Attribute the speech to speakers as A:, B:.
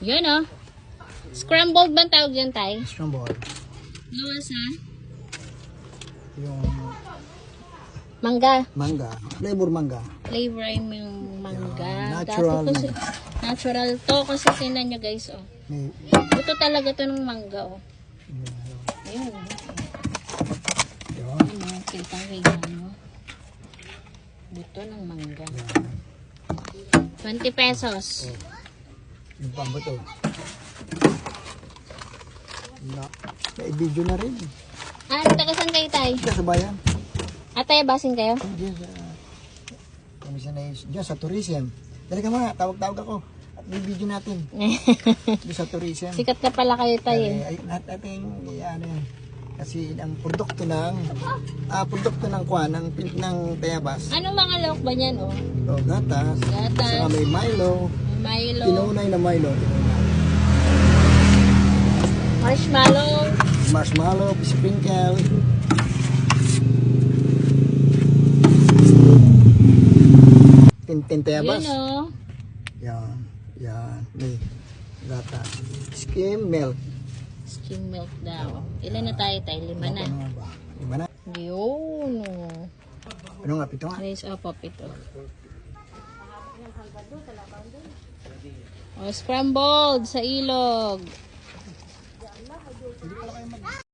A: Yan oh. Scrambled bang tawag yan, Tay?
B: Scrambled.
A: Luwas ha?
B: Yung
A: Mangga.
B: mangga. Flavor mangga.
A: Flavor ay yung mangga.
B: Yan, natural
A: Dati to, natural to kasi tinan nyo guys oh.
B: May,
A: Ito talaga to ng mangga oh. Ayun.
B: yun.
A: Ano, kitang-kita mo. Buto ng mangga. 20 pesos.
B: Yung pambato. May video na rin.
A: Ah, tagasan kayo, Tay?
B: Diyan sa bayan.
A: Atay, basin kayo?
B: Diyan sa commissionation. Diyan sa tourism. Dali ka mga, tawag-tawag ako. At may video natin. Diyan sa tourism.
A: Sikat na pala kayo, Tay eh.
B: Ay, natin, ano yan. Kasi ang produkto ng kuwan, ng Tayabas.
A: Ano mga lock ba niyan, oh?
B: O, gatas.
A: Gatas.
B: Saka may Milo.
A: Milo.
B: Tinunay na Milo.
A: Marshmallow.
B: Marshmallow, sprinkle. Tayabas.
A: Yun, oh.
B: Yan. Yan. May gatas. Skim milk.
A: Skim milk daw. Ilan na tayo, Tay? 5 na.
B: Ano ba? Lima na.
A: Yun, oh.
B: Ano nga, pito nga?
A: Guys, pop ito. Oh, scrambled sa ilog.